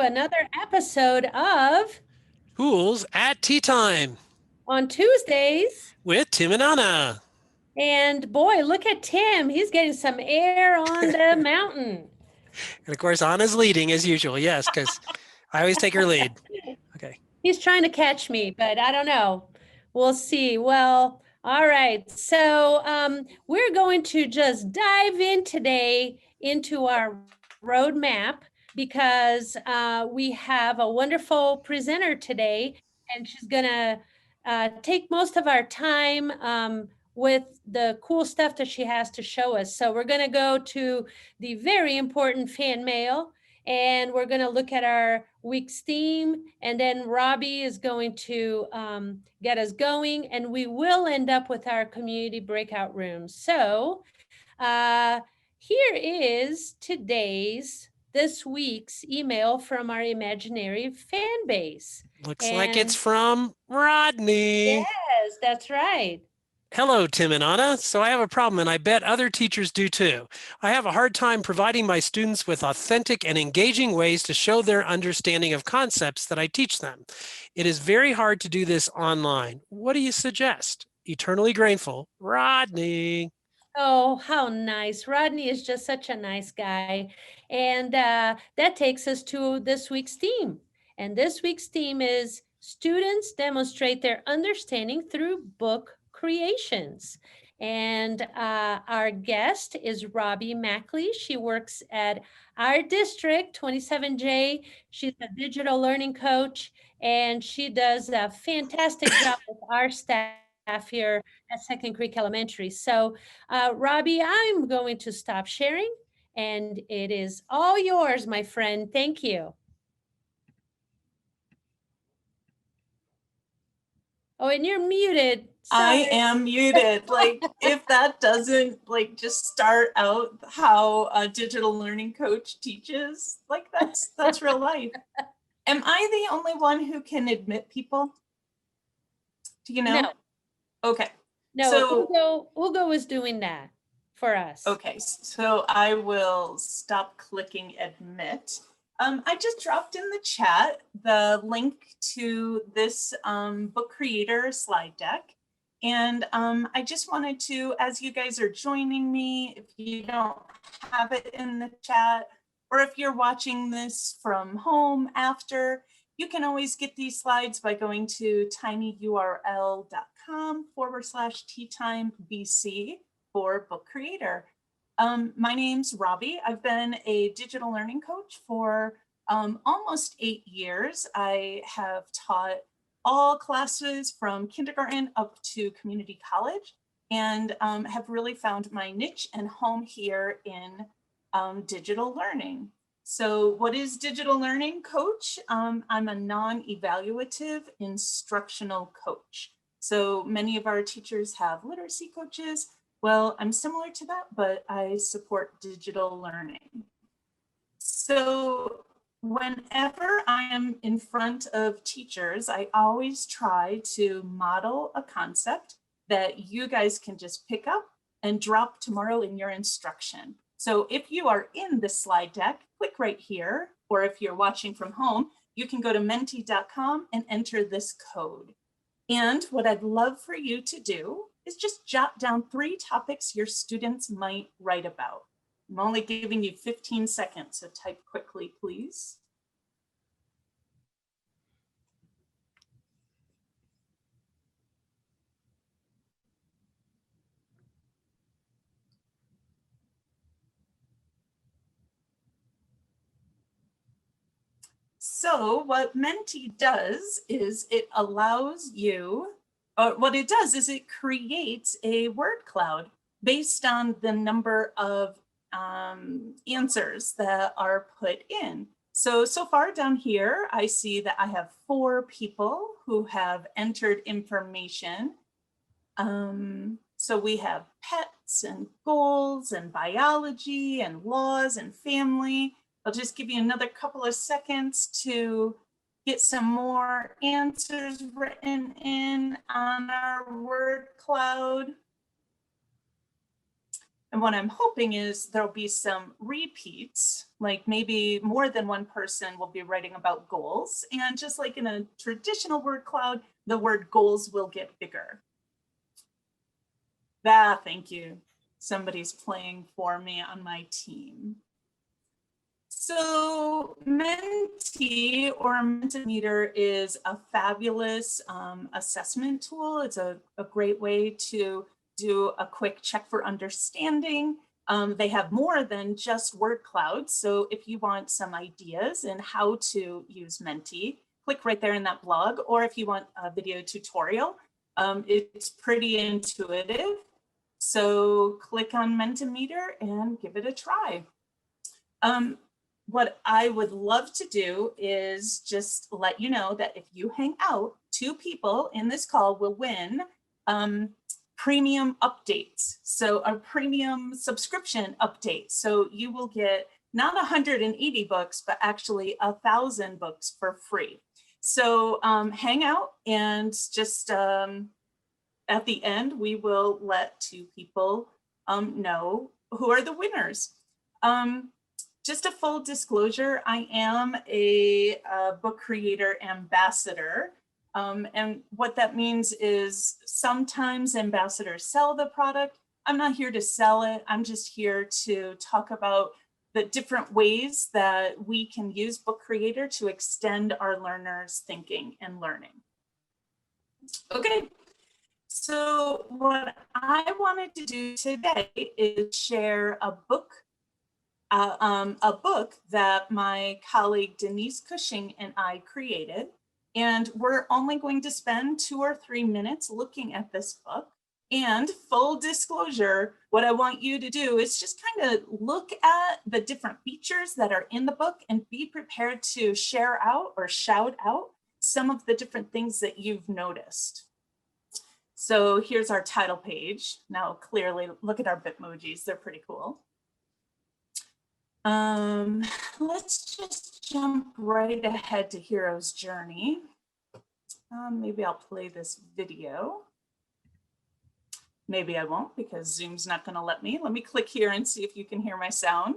another episode of Schools at Tea Time On Tuesdays. with Tim and Anna. And boy, look at Tim. He's getting some air on the mountain. And of course, Anna's leading as usual. Yes, because I always take her lead. Okay. He's trying to catch me, but I don't know. We'll see. Well, all right. So we're going to just dive in today into our roadmap because we have a wonderful presenter today, and she's going to take most of our time with the cool stuff that she has to show us. So we're going to go to the very important fan mail, and we're going to look at our week's theme, and then Robbi is going to get us going, and we will end up with our community breakout rooms. So here is this week's email from our imaginary fan base. Looks like it's from Rodney. Yes, that's right. Hello, Tim and Anna. So I have a problem, and I bet other teachers do too. I have a hard time providing my students with authentic and engaging ways to show their understanding of concepts that I teach them. It is very hard to do this online. What do you suggest? Eternally grateful, Rodney. Oh, how nice. Rodney is just such a nice guy. And that takes us to this week's theme. And this week's theme is students demonstrate their understanding through book creations. And our guest is Robbi Mackley. She works at our district, 27J. She's a digital learning coach, and she does a fantastic job with our staff here at Second Creek Elementary. So, Robbi, I'm going to stop sharing, and it is all yours, my friend. Thank you. Oh, and you're muted. Sorry. I am muted. Like, if that doesn't just start out how a digital learning coach teaches, that's real life. Am I the only one who can admit people? Do you know? No. Okay. No, so, Ugo was doing that for us. Okay, so I will stop clicking admit. I just dropped in the chat the link to this book creator slide deck. And I just wanted to, as you guys are joining me, if you don't have it in the chat, or if you're watching this from home after, you can always get these slides by going to tinyurl.com/teatimebc for book creator. My name's Robbi. I've been a digital learning coach for almost 8 years. I have taught all classes from kindergarten up to community college, and have really found my niche and home here in digital learning. So what is digital learning coach? I'm a non-evaluative instructional coach. So many of our teachers have literacy coaches. Well, I'm similar to that, but I support digital learning. So whenever I am in front of teachers, I always try to model a concept that you guys can just pick up and drop tomorrow in your instruction. So if you are in the slide deck, click right here, or if you're watching from home, you can go to menti.com and enter this code. And what I'd love for you to do is just jot down 3 topics your students might write about. I'm only giving you 15 seconds, so type quickly, please. So what Menti does is it allows you, or what it does is it creates a word cloud based on the number of answers that are put in. So far down here, I see that I have 4 people who have entered information. So we have pets and goals and biology and laws and family. I'll just give you another couple of seconds to get some more answers written in on our word cloud. And what I'm hoping is there'll be some repeats, like maybe more than one person will be writing about goals. And just like in a traditional word cloud, the word goals will get bigger. Thank you. Somebody's playing for me on my team. So Menti or Mentimeter is a fabulous assessment tool. It's a great way to do a quick check for understanding. They have more than just word clouds. So if you want some ideas in how to use Menti, click right there in that blog. Or if you want a video tutorial, it's pretty intuitive. So click on Mentimeter and give it a try. What I would love to do is just let you know that if you hang out, 2 people in this call will win premium updates. So a premium subscription update. So you will get not 180 books, but actually 1,000 books for free. So hang out and just at the end, we will let 2 people know who are the winners. Just a full disclosure, I am a book creator ambassador. And what that means is sometimes ambassadors sell the product. I'm not here to sell it. I'm just here to talk about the different ways that we can use Book Creator to extend our learners' thinking and learning. Okay, so what I wanted to do today is share a book that my colleague Denise Cushing and I created. And we're only going to spend 2 or 3 minutes looking at this book. And full disclosure, what I want you to do is just kind of look at the different features that are in the book and be prepared to share out or shout out some of the different things that you've noticed. So here's our title page. Now, clearly, look at our Bitmojis. They're pretty cool. Let's just jump right ahead to Hero's Journey. Maybe I'll play this video. Maybe I won't because Zoom's not going to let me. Let me click here and see if you can hear my sound.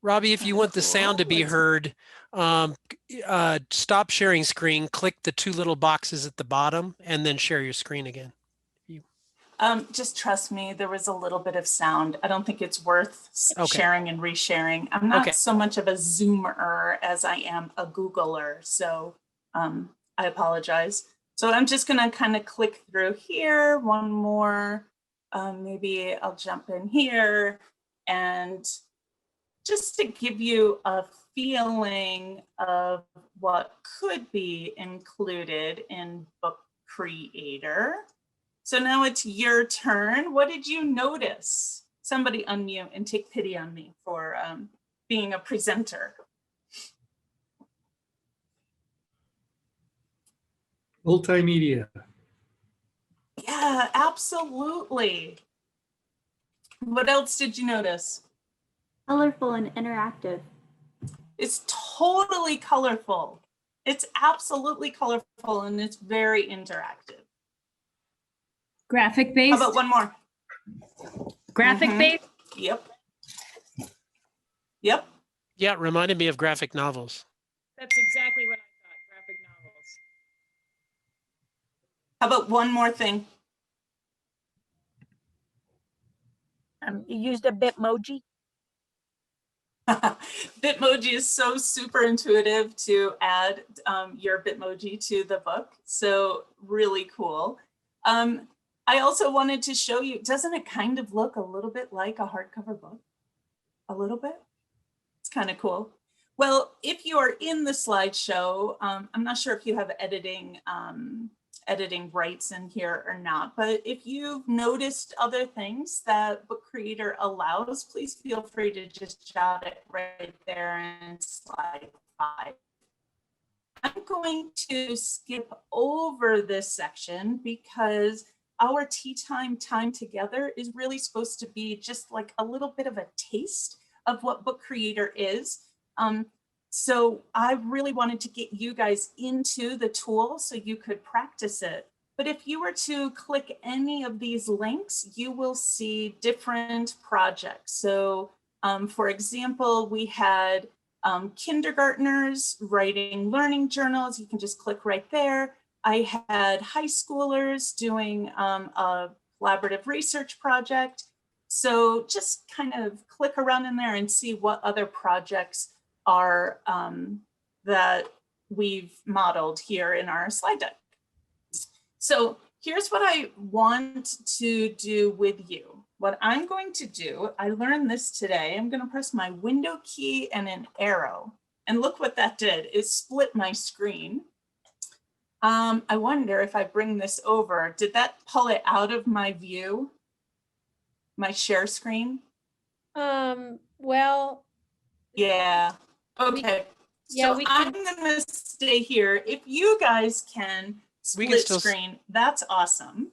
Robbi, if you want the sound to be heard, stop sharing screen, click the 2 little boxes at the bottom, and then share your screen again. Just trust me, there was a little bit of sound. I don't think it's worth sharing and resharing. I'm not so much of a Zoomer as I am a Googler, so I apologize. So I'm just gonna kind of click through here, one more, maybe I'll jump in here, and just to give you a feeling of what could be included in Book Creator. So now it's your turn. What did you notice? Somebody unmute and take pity on me for being a presenter. Multimedia. Yeah, absolutely. What else did you notice? Colorful and interactive. It's totally colorful. It's absolutely colorful and it's very interactive. Graphic based. How about one more? Graphic based. Yep. Yep. Yeah, it reminded me of graphic novels. That's exactly what I thought. Graphic novels. How about one more thing? You used a Bitmoji. Bitmoji is so super intuitive to add your Bitmoji to the book. So really cool. I also wanted to show you, doesn't it kind of look a little bit like a hardcover book? A little bit? It's kind of cool. Well, if you are in the slideshow, I'm not sure if you have editing rights in here or not, but if you've noticed other things that Book Creator allows, please feel free to just shout it right there in slide 5. I'm going to skip over this section because our tea time together is really supposed to be just like a little bit of a taste of what Book Creator is. So I really wanted to get you guys into the tool so you could practice it But if you were to click any of these links, you will see different projects. So for example, we had kindergartners writing learning journals. You can just click right there. I had high schoolers doing a collaborative research project. So just kind of click around in there and see what other projects are that we've modeled here in our slide deck. So here's what I want to do with you. What I'm going to do, I learned this today. I'm going to press my window key and an arrow. And look what that did. It split my screen. I wonder if I bring this over, did that pull it out of my view? My share screen? Well, Yeah. Okay. yeah, So we I'm can, going to stay here. If you guys can We can split still screen, that's awesome.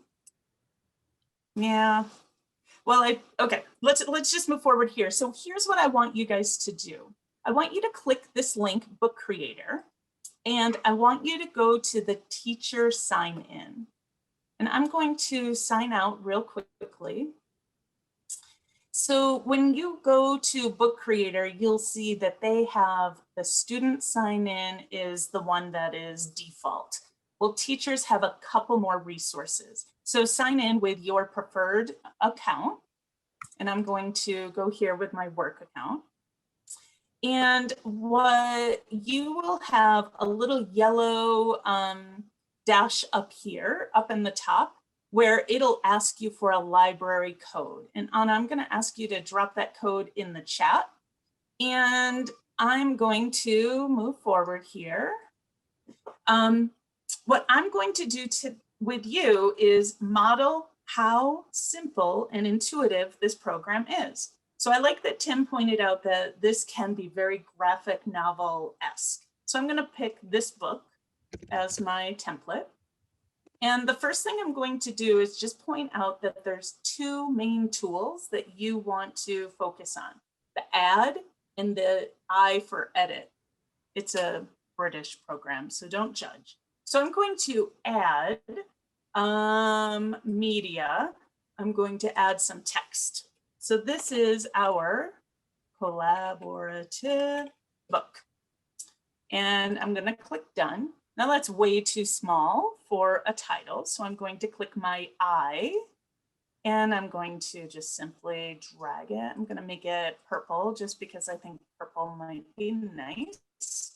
Yeah. Well, okay, let's just move forward here. So here's what I want you guys to do. I want you to click this link, Book Creator, and I want you to go to the teacher sign in. And I'm going to sign out real quickly. So when you go to Book Creator, you'll see that they have the student sign in is the one that is default. Well, teachers have a couple more resources. So sign in with your preferred account. And I'm going to go here with my work account. And what you will have a little yellow dash up here, up in the top, where it'll ask you for a library code. And Anna, I'm going to ask you to drop that code in the chat. And I'm going to move forward here. What I'm going to do with you is model how simple and intuitive this program is. So I like that Tim pointed out that this can be very graphic novel-esque. So I'm going to pick this book as my template. And the first thing I'm going to do is just point out that there's two main tools that you want to focus on: the add and the I for edit. It's a British program, so don't judge. So I'm going to add media. I'm going to add some text. So this is our collaborative book. And I'm going to click done. Now that's way too small for a title. So I'm going to click my I and I'm going to just simply drag it. I'm going to make it purple just because I think purple might be nice.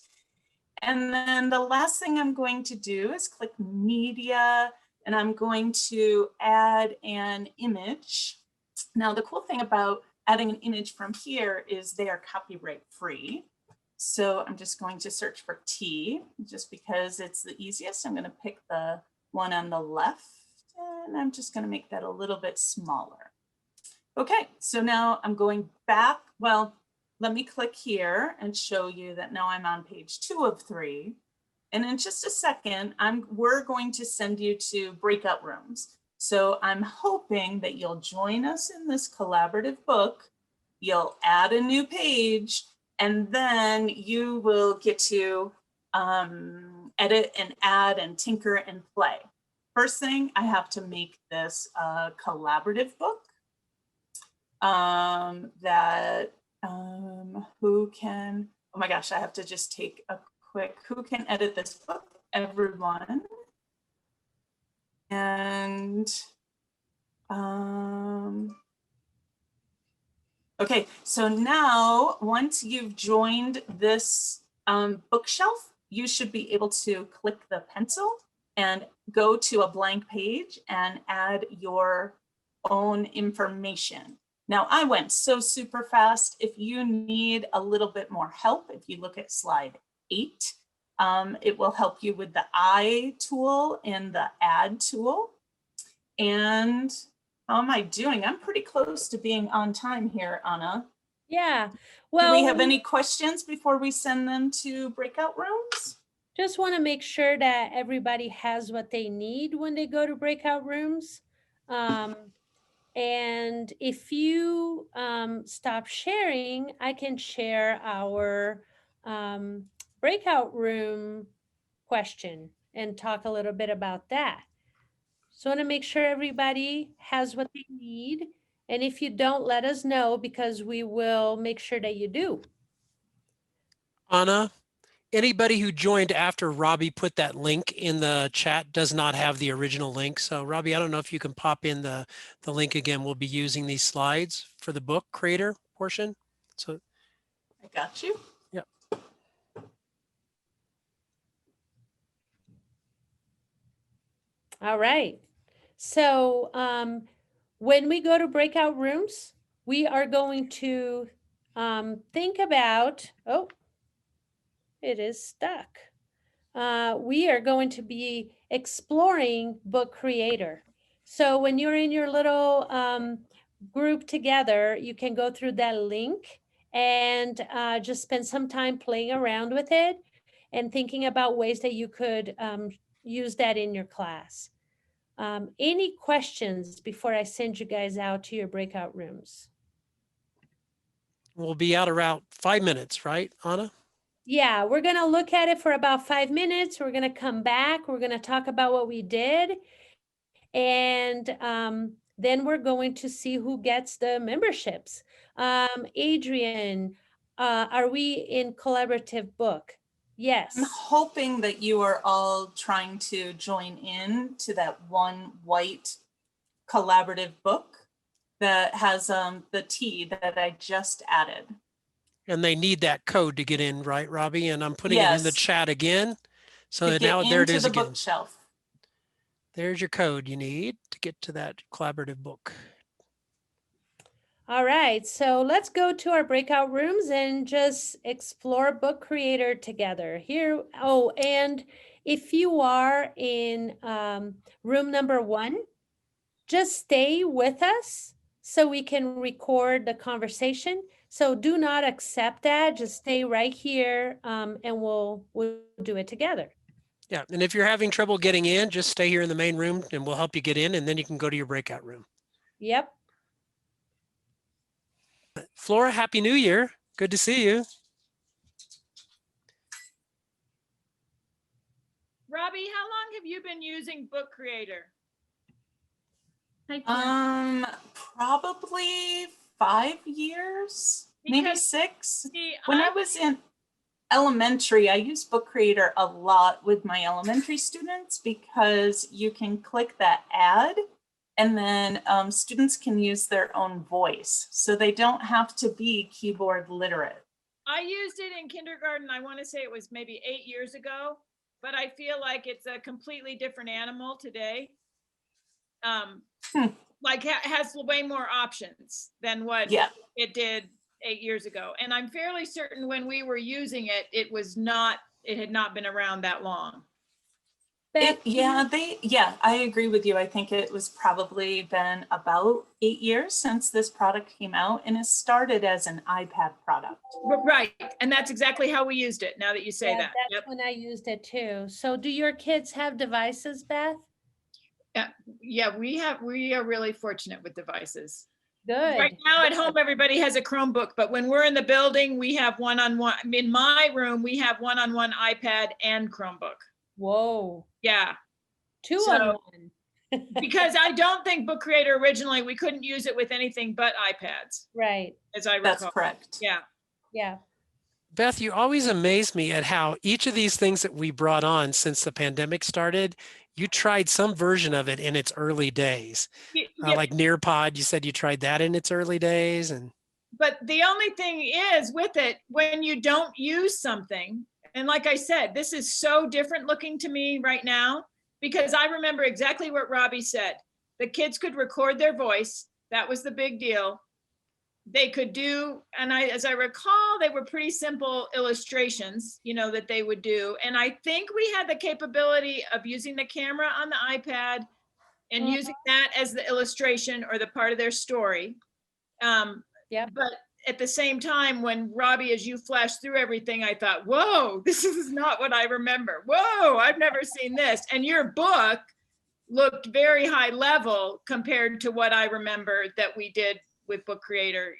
And then the last thing I'm going to do is click media and I'm going to add an image. Now, the cool thing about adding an image from here is they are copyright free. So I'm just going to search for T just because it's the easiest. I'm going to pick the one on the left and I'm just going to make that a little bit smaller. Okay, so now I'm going back. Well, let me click here and show you that now I'm on page 2 of 3. And in just a second, we're going to send you to breakout rooms. So I'm hoping that you'll join us in this collaborative book. You'll add a new page, and then you will get to edit and add and tinker and play. First thing, I have to make this a collaborative book who can, oh my gosh, I have to just take a quick, who can edit this book? Everyone. And okay, so now once you've joined this bookshelf, you should be able to click the pencil and go to a blank page and add your own information. Now I went so super fast. If you need a little bit more help, if you look at slide 8, it will help you with the I tool and the add tool. And how am I doing? I'm pretty close to being on time here, Anna. yeah. Well, do we have any questions before we send them to breakout rooms? Just want to make sure that everybody has what they need when they go to breakout rooms. And if you stop sharing, I can share our breakout room question and talk a little bit about that. So I want to make sure everybody has what they need. And if you don't, let us know because we will make sure that you do. Anna, anybody who joined after Robbi put that link in the chat does not have the original link. So Robbi, I don't know if you can pop in the link again. We'll be using these slides for the book creator portion. So I got you. yeah. All right. So when we go to breakout rooms, we are going to think about, oh, it is stuck. We are going to be exploring Book Creator. So when you're in your little group together, you can go through that link and just spend some time playing around with it and thinking about ways that you could use that in your class. Any questions before I send you guys out to your breakout rooms? We'll be out around 5 minutes, right, Anna? Yeah, we're going to look at it for about 5 minutes. We're going to come back. We're going to talk about what we did. And then we're going to see who gets the memberships. Adrian, are we in collaborative book? Yes. I'm hoping that you are all trying to join in to that one white collaborative book that has the T that I just added. And they need that code to get in, right, Robbi? And I'm putting it in the Yes. chat again. So To now get there it into is the again. bookshelf. There's your code you need to get to that collaborative book. All right, so let's go to our breakout rooms and just explore Book Creator together. Here, oh, and if you are in room number 1, just stay with us so we can record the conversation. So do not accept that, just stay right here and we'll do it together. Yeah, and if you're having trouble getting in, just stay here in the main room and we'll help you get in and then you can go to your breakout room. Yep. Flora, Happy New Year. Good to see you. Robbi, how long have you been using Book Creator? Probably 5 years, maybe Because, 6. see, When I was in elementary, I used Book Creator a lot with my elementary students because you can click that add and then students can use their own voice. So they don't have to be keyboard literate. I used it in kindergarten. I want to say it was maybe 8 years ago, but I feel like it's a completely different animal today. Like has way more options than what it did 8 years ago. And I'm fairly certain when we were using it, it had not been around that long. I agree with you. I think it was probably been about 8 years since this product came out, and it started as an iPad product. Right, and that's exactly how we used it, now that you say that. That's when I used it too. So do your kids have devices, Beth? Yeah, we are really fortunate with devices. Good. Right now at home, everybody has a Chromebook, but when we're in the building, we have one-on-one. In my room, we have one-on-one iPad and Chromebook. Whoa. Yeah. 2-on-1. Because I don't think Book Creator originally, we couldn't use it with anything but iPads. Right. As I recall. That's correct. Yeah. Yeah. Beth, you always amaze me at how each of these things that we brought on since the pandemic started, you tried some version of it in its early days. Like Nearpod, you said you tried that in its early days. But the only thing is with it, when you don't use something, and like I said, this is so different looking to me right now, because I remember exactly what Robbi said. The kids could record their voice. That was the big deal. They could do, and as I recall, they were pretty simple illustrations, that they would do. And I think we had the capability of using the camera on the iPad and using that as the illustration or the part of their story. But at the same time, when Robbi, as you flashed through everything, I thought, whoa, this is not what I remember. Whoa, I've never seen this. And your book looked very high level compared to what I remember that we did with Book Creator,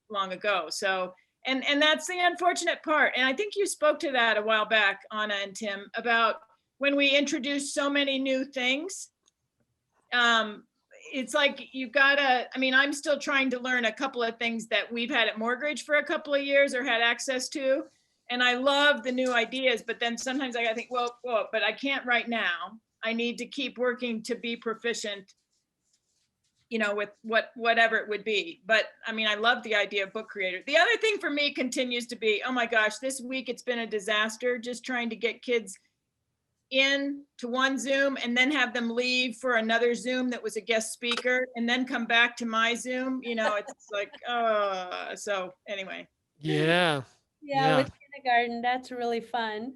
long ago. So, and that's the unfortunate part. And I think you spoke to that a while back, Anna and Tim, about when we introduced so many new things, it's like you gotta, I mean, I'm still trying to learn a couple of things that we've had at Mortgage for a couple of years or had access to. And I love the new ideas, but then sometimes I gotta think, well, but I can't right now. I need to keep working to be proficient, with whatever it would be. But I mean, I love the idea of book creator. The other thing for me continues to be, oh my gosh, this week it's been a disaster just trying to get kids in to one Zoom and then have them leave for another Zoom that was a guest speaker and then come back to my Zoom. It's like, so anyway. Yeah. Yeah, with kindergarten, that's really fun.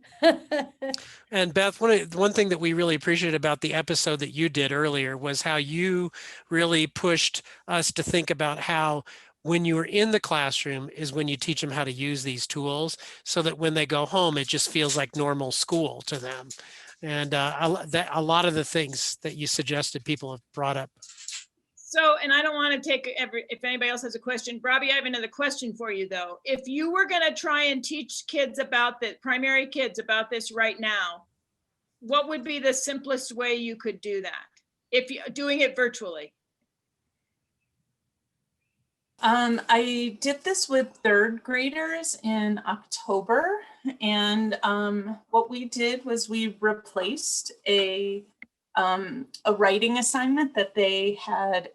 And Beth, one thing that we really appreciated about the episode that you did earlier was how you really pushed us to think about how when you're in the classroom is when you teach them how to use these tools so that when they go home, it just feels like normal school to them. And a lot of the things that you suggested people have brought up. So, and I don't want to take if anybody else has a question, Robbi, I have another question for you though. If you were going to try and teach kids about the primary kids about this right now, what would be the simplest way you could do that if you're doing it virtually? I did this with third graders in October, and what we did was we replaced a writing assignment that they had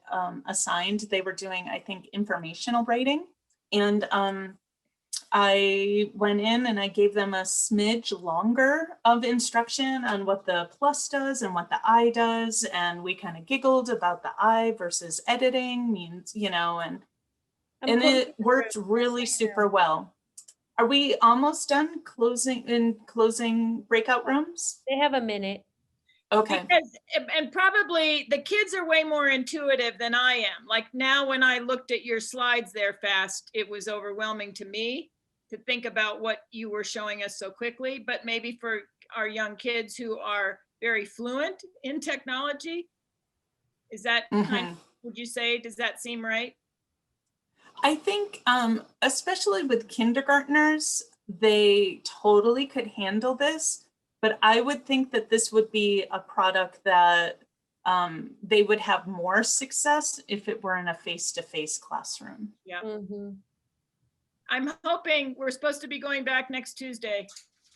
assigned. They were doing, I think, informational writing, and I went in and I gave them a smidge longer of instruction on what the plus does and what the I does, and we kind of giggled about the I versus editing means, and it worked really super well. Are we almost done closing breakout rooms? They have a minute. Okay. And probably the kids are way more intuitive than I am. Like now when I looked at your slides there fast, it was overwhelming to me to think about what you were showing us so quickly, but maybe for our young kids who are very fluent in technology, is that kind of, would you say, does that seem right? I think, especially with kindergartners, they totally could handle this, but I would think that this would be a product that they would have more success if it were in a face-to-face classroom. Yeah. Mm-hmm. I'm hoping we're supposed to be going back next Tuesday.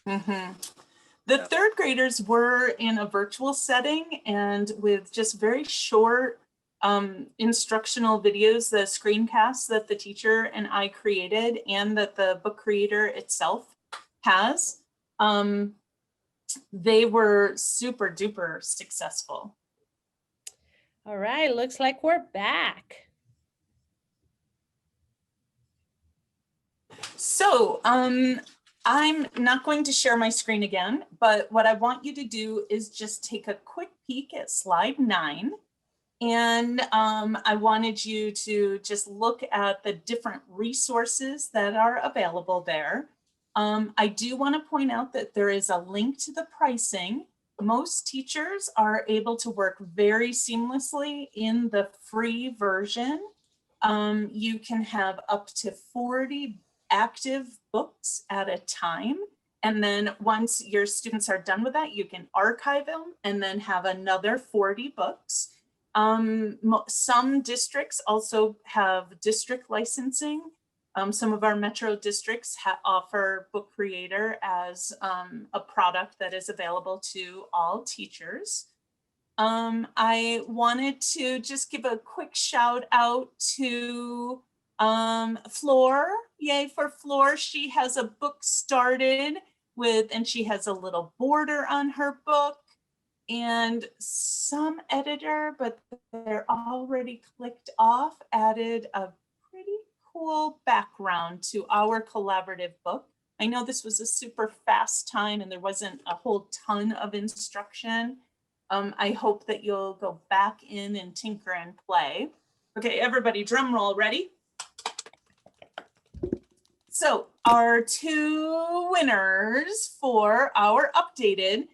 The third graders were in a virtual setting and with just very short instructional videos, the screencasts that the teacher and I created and that the book creator itself has, they were super duper successful. All right, looks like we're back. So I'm not going to share my screen again, but what I want you to do is just take a quick peek at slide 9. And I wanted you to just look at the different resources that are available there. I do want to point out that there is a link to the pricing. Most teachers are able to work very seamlessly in the free version. You can have up to 40 active books at a time. And then once your students are done with that, you can archive them and then have another 40 books. Some districts also have district licensing. Some of our metro districts offer Book Creator as a product that is available to all teachers. I wanted to just give a quick shout out to Floor. Yay for Floor. She has a book started with, and she has a little border on her book. And some editor, but they're already clicked off, added a pretty cool background to our collaborative book. I know this was a super fast time and there wasn't a whole ton of instruction. I hope that you'll go back in and tinker and play. Okay, everybody, drum roll, ready? So our 2 winners for our updated,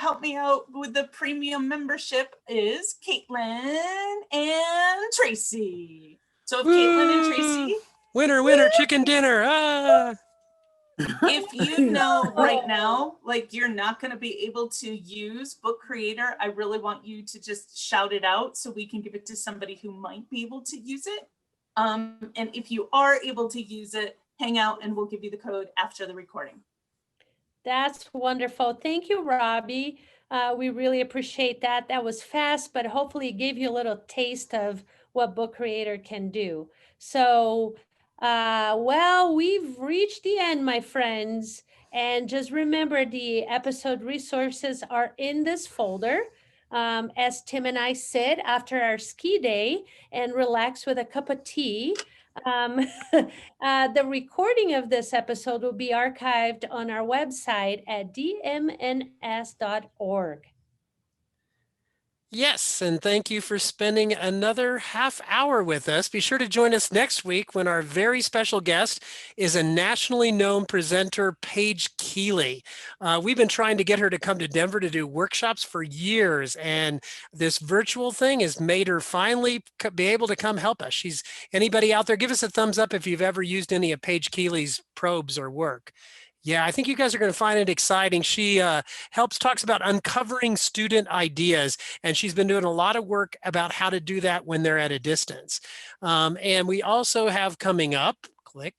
help me out with the premium membership is Caitlin and Tracy. So if Caitlin and Tracy. Winner, chicken dinner. Ah. If you know right now, like you're not going to be able to use Book Creator, I really want you to just shout it out so we can give it to somebody who might be able to use it. And if you are able to use it, hang out and we'll give you the code after the recording. That's wonderful. Thank you, Robbi. We really appreciate that. That was fast, but hopefully it gave you a little taste of what Book Creator can do. So, well, we've reached the end, my friends. And just remember, the episode resources are in this folder. As Tim and I sit after our ski day and relax with a cup of tea. The recording of this episode will be archived on our website at dmns.org. Yes, and thank you for spending another half hour with us. Be sure to join us next week when our very special guest is a nationally known presenter, Paige Keeley. We've been trying to get her to come to Denver to do workshops for years, and this virtual thing has made her finally be able to come help us. Anybody out there, give us a thumbs up if you've ever used any of Paige Keeley's probes or work. Yeah, I think you guys are going to find it exciting. She talks about uncovering student ideas, and she's been doing a lot of work about how to do that when they're at a distance. And we also have coming up, click,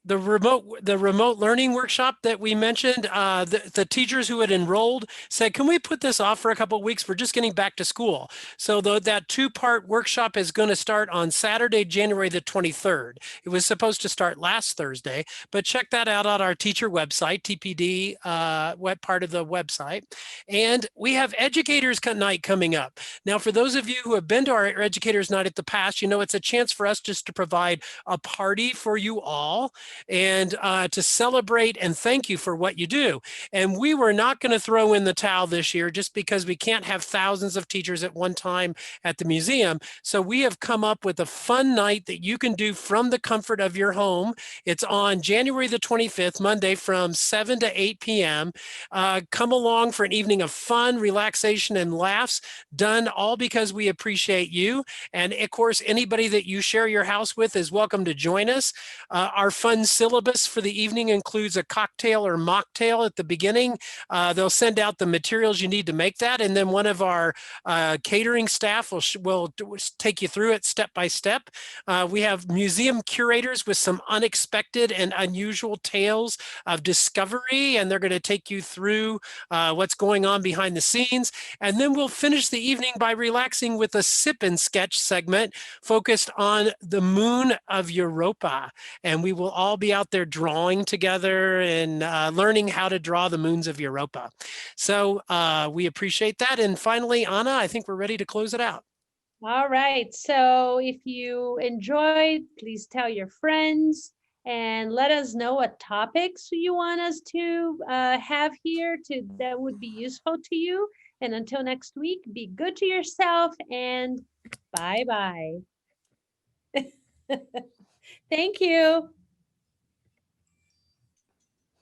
the remote learning workshop that we mentioned. The teachers who had enrolled said, can we put this off for a couple of weeks? We're just getting back to school. So that two-part workshop is going to start on Saturday, January the 23rd. It was supposed to start last Thursday, but check that out on our teacher website, TPD, web part of the website. And we have Educators Night coming up. Now, for those of you who have been to our Educators Night at the past, you know it's a chance for us just to provide a party for you all and to celebrate and thank you for what you do. And we were not going to throw in the towel this year just because we can't have thousands of teachers at one time at the museum. So we have come up with a fun night that you can do from the comfort of your home. It's on January the 25th, Monday, from 7 to 8 p.m. Come along for an evening of fun, relaxation, and laughs, done all because we appreciate you. And of course, anybody that you share your house with is welcome to join us. Our fun syllabus for the evening includes a cocktail or mocktail at the beginning. They'll send out the materials you need to make that, and then one of our catering staff will take you through it step by step. We have museum curators with some unexpected and unusual tales of discovery, and they're going to take you through what's going on behind the scenes. And then we'll finish the evening by relaxing with a sip and sketch segment focused on the moon of Europa. And we will all be out there drawing together and learning how to draw the moons of Europa. So we appreciate that. And finally, Anna, I think we're ready to close it out. All right. So if you enjoyed, please tell your friends and let us know what topics you want us to have here that would be useful to you. And until next week, be good to yourself and bye-bye. Thank you.